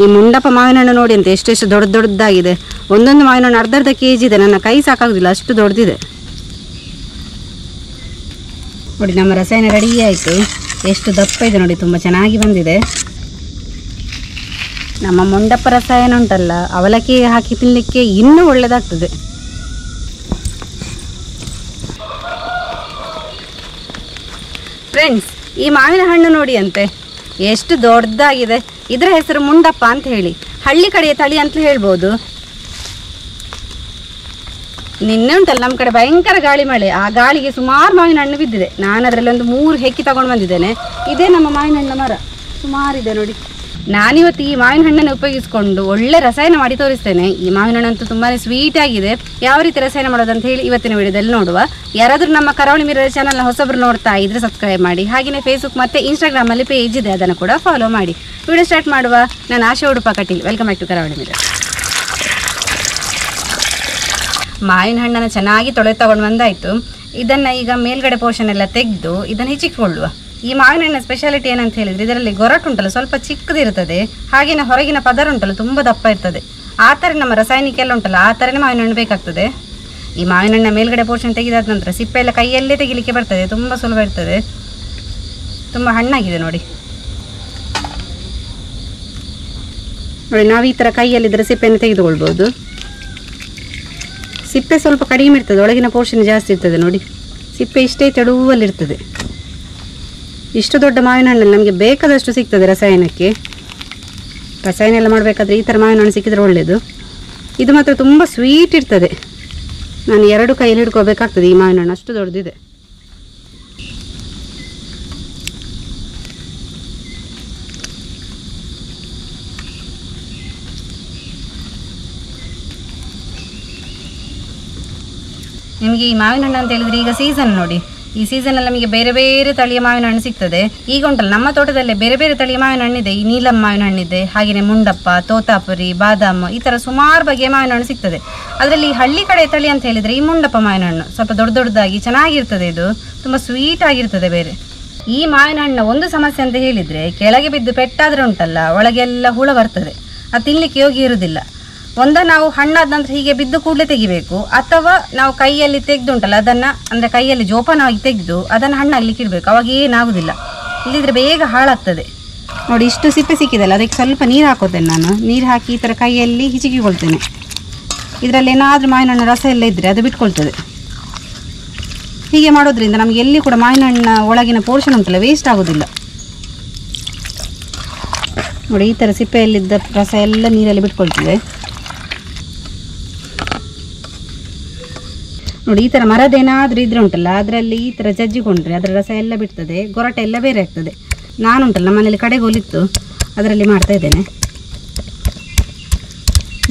ಈ ಮುಂಡಪ್ಪ ಮಾವಿನ ಹಣ್ಣು ನೋಡಿ ಅಂತ ಎಷ್ಟೆಷ್ಟು ದೊಡ್ಡದಾಗಿದೆ. ಒಂದೊಂದು ಮಾವಿನ ಹಣ್ಣು ಅರ್ಧ ಕೆಜಿ ಇದೆ, ನನ್ನ ಕೈ ಸಾಕಾಗೋದಿಲ್ಲ ಅಷ್ಟು ದೊಡ್ಡದಿದೆ ನೋಡಿ. ನಮ್ಮ ರಸಾಯನ ರೆಡಿ ಆಯಿತು. ಎಷ್ಟು ದಪ್ಪ ಇದೆ ನೋಡಿ, ತುಂಬ ಚೆನ್ನಾಗಿ ಬಂದಿದೆ. ನಮ್ಮ ಮುಂಡಪ್ಪ ರಸಾಯನ ಉಂಟಲ್ಲ, ಅವಲಕ್ಕಿ ಹಾಕಿ ತಿನ್ನಲಿಕ್ಕೆ ಇನ್ನೂ ಒಳ್ಳೆಯದಾಗ್ತದೆ. ಫ್ರೆಂಡ್ಸ್, ಈ ಮಾವಿನ ಹಣ್ಣು ನೋಡಿ ಅಂತೆ ಎಷ್ಟು ದೊಡ್ಡದಾಗಿದೆ. ಇದರ ಹೆಸರು ಮುಂಡಪ್ಪ ಅಂತ ಹೇಳಿ, ಹಳ್ಳಿ ಕಡೆಯ ತಳಿ ಅಂತ ಹೇಳ್ಬೋದು. ನಿನ್ನೆ ಉಂಟಲ್ಲ ನಮ್ಮ ಕಡೆ ಭಯಂಕರ ಗಾಳಿ ಮಳೆ, ಆ ಗಾಳಿಗೆ ಸುಮಾರು ಮಾವಿನ ಹಣ್ಣು ಬಿದ್ದಿದೆ. ನಾನು ಅದರಲ್ಲಿ ಒಂದು 3 ಹೆಕ್ಕಿ ತಗೊಂಡು ಬಂದಿದ್ದೇನೆ. ಇದೇ ನಮ್ಮ ಮಾವಿನ ಹಣ್ಣಿನ ಮರ, ಸುಮಾರಿದೆ ನೋಡಿ. ನಾನಿವತ್ತು ಈ ಮಾವಿನ ಹಣ್ಣನ್ನು ಉಪಯೋಗಿಸಿಕೊಂಡು ಒಳ್ಳೆ ರಸಾಯನ ಮಾಡಿ ತೋರಿಸ್ತೇನೆ. ಈ ಮಾವಿನ ಹಣ್ಣಂತೂ ತುಂಬಾ ಸ್ವೀಟ್ ಆಗಿದೆ. ಯಾವ ರೀತಿ ರಸಾಯನ ಮಾಡೋದಂತ ಹೇಳಿ ಇವತ್ತಿನ ವಿಡಿಯೋದಲ್ಲಿ ನೋಡುವ. ಯಾರಾದರೂ ನಮ್ಮ ಕರಾವಳಿ ಮಿರರ್ ಚಾನಲ್ನ ಹೊಸಬ್ರು ನೋಡ್ತಾ ಇದ್ರೆ ಸಬ್ಸ್ಕ್ರೈಬ್ ಮಾಡಿ. ಹಾಗೆಯೇ ಫೇಸ್ಬುಕ್ ಮತ್ತು ಇನ್ಸ್ಟಾಗ್ರಾಮಲ್ಲಿ ಪೇಜ್ ಇದೆ, ಅದನ್ನು ಕೂಡ ಫಾಲೋ ಮಾಡಿ. ವಿಡಿಯೋ ಸ್ಟಾರ್ಟ್ ಮಾಡುವ. ನಾನು Asha Udupa Kateel. Welcome back to Karavali mirror. ಮಾವಿನ ಹಣ್ಣನ್ನು ಚೆನ್ನಾಗಿ ತೊಳೆದು ತಗೊಂಡು ಬಂದಾಯಿತು. ಇದನ್ನು ಈಗ ಮೇಲ್ಗಡೆ ಪೋರ್ಷನ್ ಎಲ್ಲ ತೆಗೆದು ಇದನ್ನು ಹೆಚ್ಚಿಕೊಳ್ಳುವ. ಈ ಮಾವಿನ ಹಣ್ಣಿನ ಸ್ಪೆಷಾಲಿಟಿ ಏನಂತ ಹೇಳಿದರೆ ಇದರಲ್ಲಿ ಗೊರಟು ಉಂಟಲ್ಲ ಸ್ವಲ್ಪ ಚಿಕ್ಕದಿರ್ತದೆ, ಹಾಗೆಯೇ ಹೊರಗಿನ ಪದರ ಉಂಟಲ್ಲ ತುಂಬ ದಪ್ಪ ಇರ್ತದೆ. ಆ ಥರ ನಮ್ಮ ರಾಸಾಯನಿಕ ಎಲ್ಲ ಉಂಟಲ್ಲ ಆ ಥರನೇ ಮಾವಿನ ಹಣ್ಣು ಬೇಕಾಗ್ತದೆ. ಈ ಮಾವಿನ ಹಣ್ಣ ಮೇಲ್ಗಡೆ ಪೋರ್ಷನ್ ತೆಗೆದಾದ ನಂತರ ಸಿಪ್ಪೆ ಎಲ್ಲ ಕೈಯಲ್ಲೇ ತೆಗಿಲಿಕ್ಕೆ ಬರ್ತದೆ, ತುಂಬ ಸುಲಭ ಇರ್ತದೆ. ತುಂಬ ಹಣ್ಣಾಗಿದೆ ನೋಡಿ. ನೋಡಿ, ನಾವು ಈ ಥರ ಕೈಯಲ್ಲಿದ್ದರೆ ಸಿಪ್ಪೆಯನ್ನು ತೆಗೆದುಕೊಳ್ಬೋದು. ಸಿಪ್ಪೆ ಸ್ವಲ್ಪ ಕಡಿಮೆ ಇರ್ತದೆ, ಒಳಗಿನ ಪೋರ್ಷನ್ ಜಾಸ್ತಿ ಇರ್ತದೆ ನೋಡಿ. ಸಿಪ್ಪೆ ಇಷ್ಟೇ ತೆಳುವಲ್ಲಿರ್ತದೆ. ಇಷ್ಟು ದೊಡ್ಡ ಮಾವಿನ ಹಣ್ಣಲ್ಲಿ ನಮಗೆ ಬೇಕಾದಷ್ಟು ಸಿಗ್ತದೆ ರಸಾಯನಕ್ಕೆ. ರಸಾಯನ ಎಲ್ಲ ಮಾಡಬೇಕಾದ್ರೆ ಈ ಥರ ಮಾವಿನ ಹಣ್ಣು ಸಿಕ್ಕಿದ್ರೆ ಒಳ್ಳೆಯದು. ಇದು ಮಾತ್ರ ತುಂಬ ಸ್ವೀಟ್ ಇರ್ತದೆ. ನಾನು 2 ಕೈಯಲ್ಲಿ ಹಿಡ್ಕೋಬೇಕಾಗ್ತದೆ ಈ ಮಾವಿನ ಹಣ್ಣು, ಅಷ್ಟು ದೊಡ್ಡದಿದೆ. ನಿಮಗೆ ಈ ಮಾವಿನ ಹಣ್ಣು ಅಂತ ಹೇಳಿದರೆ ಈಗ ಸೀಸನ್ ನೋಡಿ. ಈ ಸೀಸನಲ್ಲಿ ನಮಗೆ ಬೇರೆ ಬೇರೆ ತಳಿಯ ಮಾವಿನ ಹಣ್ಣು ಸಿಗ್ತದೆ. ಈಗ ಉಂಟಲ್ಲ ನಮ್ಮ ತೋಟದಲ್ಲೇ ಬೇರೆ ಬೇರೆ ತಳಿಯ ಮಾವಿನ ಹಣ್ಣಿದೆ. ಈ ನೀಲಂ ಮಾವಿನ ಹಣ್ಣಿದೆ, ಹಾಗೆಯೇ ಮುಂಡಪ್ಪ, ತೋತಾಪುರಿ, ಬಾದಾಮ್, ಈ ಥರ ಸುಮಾರು ಬಗೆಯ ಮಾವಿನ ಹಣ್ಣು ಸಿಗ್ತದೆ. ಅದರಲ್ಲಿ ಈ ಹಳ್ಳಿ ಕಡೆ ತಳಿ ಅಂತ ಹೇಳಿದರೆ ಈ ಮುಂಡಪ್ಪ ಮಾವಿನ ಹಣ್ಣು ಸ್ವಲ್ಪ ದೊಡ್ಡದಾಗಿ ಚೆನ್ನಾಗಿರ್ತದೆ. ಇದು ತುಂಬ ಸ್ವೀಟ್ ಆಗಿರ್ತದೆ. ಬೇರೆ ಈ ಮಾವಿನ ಹಣ್ಣು ಒಂದು ಸಮಸ್ಯೆ ಅಂತ ಹೇಳಿದರೆ ಕೆಳಗೆ ಬಿದ್ದು ಪೆಟ್ಟಾದರೆ ಉಂಟಲ್ಲ ಒಳಗೆಲ್ಲ ಹುಳ ಬರ್ತದೆ, ಅದು ತಿನ್ನಲಿಕ್ಕೆ ಯೋಗ್ಯ ಇರುವುದಿಲ್ಲ. ನಾವು ಹಣ್ಣಾದ ನಂತರ ಹೀಗೆ ಬಿದ್ದು ಕೂಡಲೇ ತೆಗಿಬೇಕು, ಅಥವಾ ನಾವು ಕೈಯಲ್ಲಿ ತೆಗೆದುಂಟಲ್ಲ ಅದನ್ನು ಅಂದರೆ ಕೈಯಲ್ಲಿ ಜೋಪಾನವಾಗಿ ತೆಗೆದು ಅದನ್ನು ಹಣ್ಣಾಗ್ಲಿಕ್ಕೆ ಇಡಬೇಕು, ಅವಾಗ ಏನಾಗುವುದಿಲ್ಲ. ಇಲ್ಲಿದ್ರೆ ಬೇಗ ಹಾಳಾಗ್ತದೆ ನೋಡಿ. ಇಷ್ಟು ಸಿಪ್ಪೆ ಸಿಕ್ಕಿದಲ್ಲ, ಅದಕ್ಕೆ ಸ್ವಲ್ಪ ನೀರು ಹಾಕೋತೇನೆ ನಾನು. ನೀರು ಹಾಕಿ ಈ ಥರ ಕೈಯಲ್ಲಿ ಹಿಚಿಕಿಕೊಳ್ತೇನೆ. ಇದರಲ್ಲಿ ಏನಾದರೂ ಮಾವಿನ ಹಣ್ಣು ರಸ ಎಲ್ಲ ಇದ್ದರೆ ಅದು ಬಿಟ್ಕೊಳ್ತದೆ. ಹೀಗೆ ಮಾಡೋದ್ರಿಂದ ನಮಗೆ ಎಲ್ಲಿ ಕೂಡ ಮಾವಿನ ಹಣ್ಣಿನ ಒಳಗಿನ ಪೋರ್ಷನ್ ಉಂಟಲ್ಲ ವೇಸ್ಟ್ ಆಗೋದಿಲ್ಲ ನೋಡಿ. ಈ ಥರ ಸಿಪ್ಪೆಯಲ್ಲಿದ್ದ ರಸ ಎಲ್ಲ ನೀರಲ್ಲಿ ಬಿಟ್ಕೊಳ್ತದೆ ನೋಡಿ. ಈ ಥರ ಮರದೇನಾದರೂ ಇದ್ರೆ ಉಂಟಲ್ಲ ಅದರಲ್ಲಿ ಈ ಥರ ಜಜ್ಜಿಕೊಂಡ್ರೆ ಅದರ ರಸ ಎಲ್ಲ ಬಿಡ್ತದೆ, ಗೊರಟೆ ಎಲ್ಲ ಬೇರೆ ಆಗ್ತದೆ. ನಾನುಂಟಲ್ಲ ಮನೇಲಿ ಕಡೆಗೋಲಿತ್ತು ಅದರಲ್ಲಿ ಮಾಡ್ತಾ ಇದ್ದೇನೆ.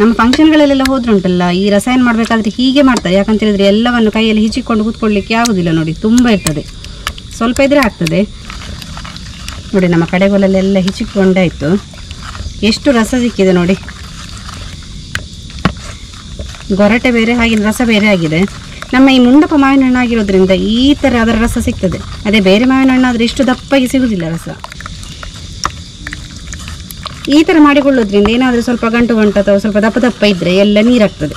ನಮ್ಮ ಫಂಕ್ಷನ್ಗಳಲ್ಲೆಲ್ಲ ಹೋದ್ರೆ ಉಂಟಲ್ಲ ಈ ರಸಾಯನ ಮಾಡಬೇಕಾದ್ರೆ ಹೀಗೆ ಮಾಡ್ತಾರೆ. ಯಾಕಂತೇಳಿದರೆ ಎಲ್ಲವನ್ನು ಕೈಯಲ್ಲಿ ಹಿಚ್ಚಿಕೊಂಡು ಕೂತ್ಕೊಳ್ಳಿಕ್ಕೆ ಆಗೋದಿಲ್ಲ ನೋಡಿ, ತುಂಬ ಇರ್ತದೆ. ಸ್ವಲ್ಪ ಇದ್ರೆ ಆಗ್ತದೆ ನೋಡಿ. ನಮ್ಮ ಕಡೆಗೋಲಲ್ಲೆಲ್ಲ ಹಿಚ್ಚಿಕೊಂಡಾಯಿತು. ಎಷ್ಟು ರಸ ಸಿಕ್ಕಿದೆ ನೋಡಿ. ಗೊರಟೆ ಬೇರೆ ಹಾಗೆ ರಸ ಬೇರೆ ಆಗಿದೆ. ನಮ್ಮ ಈ ಮುಂಡಪ್ಪ ಮಾವಿನ ಹಣ್ಣು ಆಗಿರೋದ್ರಿಂದ ಈ ಥರ ಅದರ ರಸ ಸಿಗ್ತದೆ. ಅದೇ ಬೇರೆ ಮಾವಿನ ಹಣ್ಣು ಆದರೆ ಇಷ್ಟು ದಪ್ಪಾಗಿ ಸಿಗುವುದಿಲ್ಲ ರಸ. ಈ ಥರ ಮಾಡಿಕೊಳ್ಳೋದ್ರಿಂದ ಏನಾದರೂ ಸ್ವಲ್ಪ ಗಂಟು ಅಥವಾ ಸ್ವಲ್ಪ ದಪ್ಪ ಇದ್ದರೆ ಎಲ್ಲ ನೀರಾಗ್ತದೆ.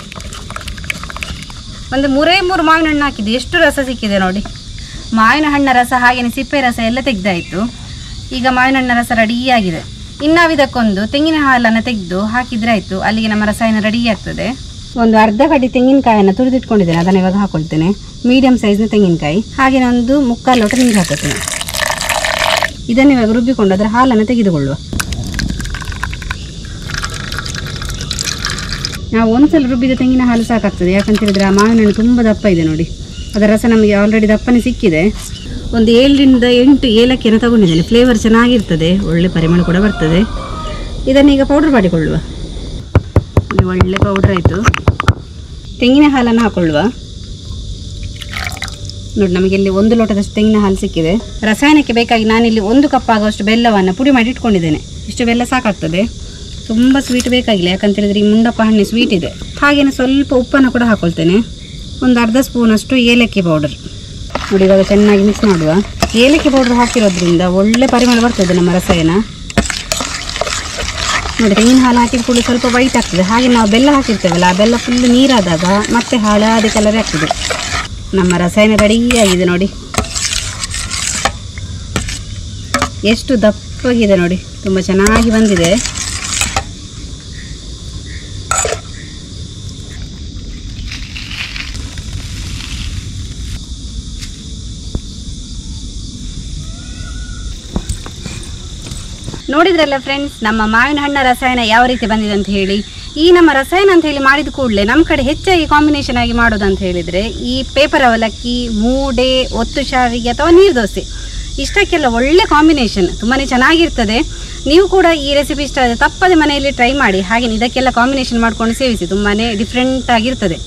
ಒಂದು 3 ಮಾವಿನ ಹಣ್ಣು ಹಾಕಿದ್ದು ಎಷ್ಟು ರಸ ಸಿಕ್ಕಿದೆ ನೋಡಿ. ಮಾವಿನ ಹಣ್ಣ ರಸ ಹಾಗೆಯೇ ಸಿಪ್ಪೆ ರಸ ಎಲ್ಲ ತೆಗೆದಾಯಿತು. ಈಗ ಮಾವಿನ ಹಣ್ಣ ರಸ ರೆಡಿಯಾಗಿದೆ. ಇನ್ನು ಇದಕ್ಕೊಂದು ತೆಂಗಿನ ಹಾಲನ್ನು ತೆಗೆದು ಹಾಕಿದರೆ ಆಯಿತು. ಅಲ್ಲಿಗೆ ನಮ್ಮ ರಸಾಯನ ರೆಡಿ ಆಗ್ತದೆ. ಒಂದು ಅರ್ಧ ಕಡ್ಡಿ ತೆಂಗಿನಕಾಯನ್ನು ತುರಿದಿಟ್ಕೊಂಡಿದ್ದೇನೆ, ಅದನ್ನು ಇವಾಗ ಹಾಕೊಳ್ತೇನೆ. ಮೀಡಿಯಂ ಸೈಜ್ನ ತೆಂಗಿನಕಾಯಿ. ಹಾಗೆ ಒಂದು 3/4 ಲೋಟ ನೀರು ಹಾಕುತ್ತೇನೆ. ಇದನ್ನು ಇವಾಗ ರುಬ್ಬಿಕೊಂಡು ಅದರ ಹಾಲನ್ನು ತೆಗೆದುಕೊಳ್ಳುವ. ನಾವು ಒಂದ್ಸಲ ರುಬ್ಬಿದ ತೆಂಗಿನ ಹಾಲು ಸಾಕಾಗ್ತದೆ. ಯಾಕಂತೇಳಿದರೆ ಆ ಮಾವಿನ ಹಣ್ಣು ತುಂಬ ದಪ್ಪ ಇದೆ ನೋಡಿ. ಅದರ ರಸ ನಮಗೆ ಆಲ್ರೆಡಿ ದಪ್ಪನೇ ಸಿಕ್ಕಿದೆ. ಒಂದು 7 ರಿಂದ 8 ಏಲಕ್ಕಿಯನ್ನು ತಗೊಂಡಿದ್ದೇನೆ. ಫ್ಲೇವರ್ ಚೆನ್ನಾಗಿರ್ತದೆ, ಒಳ್ಳೆ ಪರಿಮಳ ಕೂಡ ಬರ್ತದೆ. ಇದನ್ನೀಗ ಪೌಡರ್ ಮಾಡಿಕೊಳ್ಳುವ. ಒಳ್ಳೆ ಪೌಡರ್ ಆಯಿತು. ತೆಂಗಿನ ಹಾಲನ್ನು ಹಾಕೊಳ್ಳುವ ನೋಡಿ. ನಮಗೆ ಇಲ್ಲಿ 1 ಲೋಟದಷ್ಟು ತೆಂಗಿನ ಹಾಲು ಸಿಕ್ಕಿದೆ. ರಸಾಯನಕ್ಕೆ ಬೇಕಾಗಿ ನಾನಿಲ್ಲಿ 1 ಕಪ್ ಆಗುವಷ್ಟು ಬೆಲ್ಲವನ್ನು ಪುಡಿ ಮಾಡಿ ಇಟ್ಕೊಂಡಿದ್ದೇನೆ. ಇಷ್ಟು ಬೆಲ್ಲ ಸಾಕಾಗ್ತದೆ, ತುಂಬ ಸ್ವೀಟ್ ಬೇಕಾಗಿಲ್ಲ. ಯಾಕಂತೇಳಿದರೆ ಈ ಮುಂಡಪ್ಪ ಹಣ್ಣು ಸ್ವೀಟ್ ಇದೆ. ಹಾಗೆಯೇ ಸ್ವಲ್ಪ ಉಪ್ಪನ್ನು ಕೂಡ ಹಾಕೊಳ್ತೇನೆ. ಒಂದು ಅರ್ಧ ಸ್ಪೂನಷ್ಟು ಏಲಕ್ಕಿ ಪೌಡರ್ ನೋಡಿ. ಇವಾಗ ಚೆನ್ನಾಗಿ ಮಿಕ್ಸ್ ಮಾಡುವ. ಏಲಕ್ಕಿ ಪೌಡರ್ ಹಾಕಿರೋದ್ರಿಂದ ಒಳ್ಳೆ ಪರಿಮಳ ಬರ್ತದೆ ನಮ್ಮ ರಸಾಯನ. ನೋಡಿ ತೆಂಗಿನ ಹಾಲು ಹಾಕಿದ ಕೂಡ ಸ್ವಲ್ಪ ವೈಟ್ ಆಗ್ತದೆ. ಹಾಗೆ ನಾವು ಬೆಲ್ಲ ಹಾಕಿರ್ತೇವಲ್ಲ, ಆ ಬೆಲ್ಲ ಫುಲ್ ನೀರಾದಾಗ ಮತ್ತೆ ಹಳದಿ ಕಲರ್ ಆಗ್ತದೆ. ನಮ್ಮ ರಸಾಯನ ರೆಡಿಯಾಗಿದೆ ನೋಡಿ, ಎಷ್ಟು ದಪ್ಪಗಿದೆ ನೋಡಿ, ತುಂಬ ಚೆನ್ನಾಗಿ ಬಂದಿದೆ. ನೋಡಿದ್ರಲ್ಲ ಫ್ರೆಂಡ್ಸ್, ನಮ್ಮ ಮಾವಿನ ಹಣ್ಣ ರಸಾಯನ ಯಾವ ರೀತಿ ಬಂದಿದೆ ಅಂತ ಹೇಳಿ. ಈ ನಮ್ಮ ರಸಾಯನ ಅಂತ ಹೇಳಿ ಮಾಡಿದ ಕೂಡಲೇ ನಮ್ಮ ಕಡೆ ಹೆಚ್ಚಾಗಿ ಕಾಂಬಿನೇಷನ್ ಆಗಿ ಮಾಡೋದಂತ ಹೇಳಿದರೆ ಈ ಪೇಪರ್ ಅವಲಕ್ಕಿ, ಮೂಡೆ, ಒತ್ತು ಶಾವಿಗೆ ಅಥವಾ ನೀರು ದೋಸೆ, ಇಷ್ಟಕ್ಕೆಲ್ಲ ಒಳ್ಳೆ ಕಾಂಬಿನೇಷನ್, ತುಂಬಾ ಚೆನ್ನಾಗಿರ್ತದೆ. ನೀವು ಕೂಡ ಈ ರೆಸಿಪಿ ಇಷ್ಟ ಆದರೆ ತಪ್ಪದೆ ಮನೆಯಲ್ಲಿ ಟ್ರೈ ಮಾಡಿ. ಹಾಗೆ ಇದಕ್ಕೆಲ್ಲ ಕಾಂಬಿನೇಷನ್ ಮಾಡ್ಕೊಂಡು ಸೇವಿಸಿ, ತುಂಬಾ ಡಿಫ್ರೆಂಟ್ ಆಗಿರ್ತದೆ.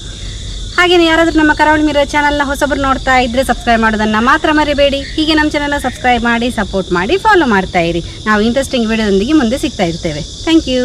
ಹಾಗೆಯೇ ಯಾರಾದರೂ ನಮ್ಮ ಕರಾವಳಿ ಮಿರರ್ ಚಾನಲ್ನ ಹೊಸಬರು ನೋಡ್ತಾ ಇದ್ದರೆ ಸಬ್ಸ್ಕ್ರೈಬ್ ಮಾಡೋದನ್ನು ಮಾತ್ರ ಮರಿಬೇಡಿ. ಹೀಗೆ ನಮ್ಮ ಚಾನಲ್ನ ಸಬ್ಸ್ಕ್ರೈಬ್ ಮಾಡಿ, ಸಪೋರ್ಟ್ ಮಾಡಿ, ಫಾಲೋ ಮಾಡ್ತಾ ಇರಿ. ನಾವು ಇಂಟ್ರೆಸ್ಟಿಂಗ್ ವಿಡಿಯೋದೊಂದಿಗೆ ಮುಂದೆ ಸಿಗ್ತಾ ಇರ್ತೇವೆ. Thank you.